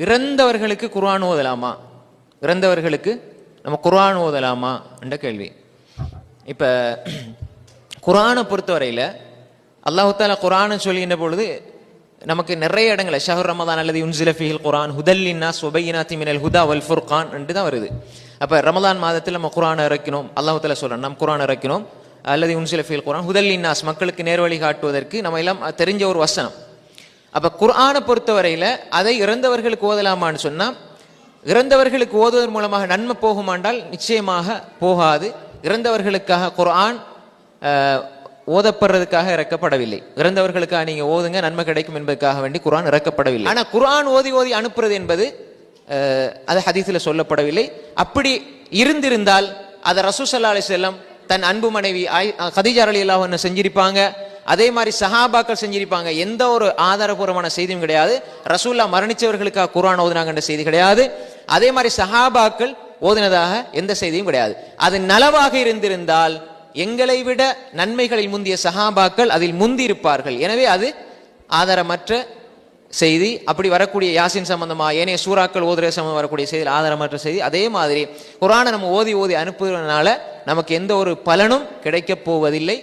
இறந்தவர்களுக்கு குர்ஆன் ஓதலாமா? இறந்தவர்களுக்கு நம்ம குர்ஆன் ஓதலாமா என்ற கேள்வி. இப்போ குர்ஆனை பொறுத்தவரையில் அல்லாஹ் தஆலா குர்ஆனை சொல்கின்ற பொழுது நமக்கு நிறைய இடங்களை ஷஹர் ரமதான் அல்லது யுன்சில ஃபீஹில் குர்ஆன் ஹுதல் லின்னாஸ் வபையினாத்தி மினல் ஹுதா வல் ஃபுர்கான் என்று தான் வருது. அப்போ ரமதான் மாதத்தில் நம்ம குர்ஆனை இறக்கினோம், அல்லாஹ் தஆலா சொல்கிறோம் நம்ம குர்ஆனை இறக்கினோம் அல்லது யுன்சில ஃபீஹில் குர்ஆன் ஹுதல் லின்னாஸ், மக்களுக்கு நேர்வழி காட்டுவதற்கு நம்ம எல்லாம் தெரிஞ்ச ஒரு வசனம். அப்போ குர்ஆனை பொறுத்தவரையில் அதை இறந்தவர்களுக்கு ஓதலாமான்னு சொன்னால், இறந்தவர்களுக்கு ஓதுவதன் மூலமாக நன்மை போகுமாண்டால் நிச்சயமாக போகாது. இறந்தவர்களுக்காக குர்ஆன் ஓதப்படுறதுக்காக இறக்கப்படவில்லை. இறந்தவர்களுக்காக நீங்கள் ஓதுங்க நன்மை கிடைக்கும் என்பதற்காக வேண்டி குர்ஆன் இறக்கப்படவில்லை. ஆனால் குர்ஆன் ஓதி ஓதி அனுப்புறது என்பது அது ஹதீஸில் சொல்லப்படவில்லை. அப்படி இருந்திருந்தால் அதை ரசூல் ஸல்லல்லாஹு அலைஹி வஸல்லம் தன் அன்பு மனைவி கதீஜா ரலியல்லாஹு அன்ஹா செஞ்சிருப்பாங்க, அதே மாதிரி சஹாபாக்கள் செஞ்சிருப்பாங்க. எந்த ஒரு ஆதாரபூர்வமான செய்தியும் கிடையாது. ரசூல்லா மரணிச்சவர்களுக்காக குர்ஆன் ஓதுனாங்கன்ற செய்தி கிடையாது. அதே மாதிரி சஹாபாக்கள் ஓதினதாக எந்த செய்தியும் கிடையாது. அது நலவாக இருந்திருந்தால் எங்களை விட நன்மைகளில் முந்திய சஹாபாக்கள் அதில் முந்தி இருப்பார்கள். எனவே அது ஆதாரமற்ற செய்தி. அப்படி வரக்கூடிய யாசின் சம்பந்தமா ஏனைய சூறாக்கள் ஓதுற சம்பந்தம் வரக்கூடிய செய்தி ஆதாரமற்ற செய்தி. அதே மாதிரி குர்ஆனை நம்ம ஓதி ஓதி அனுப்புவதனால நமக்கு எந்த ஒரு பலனும் கிடைக்கப் போவதில்லை.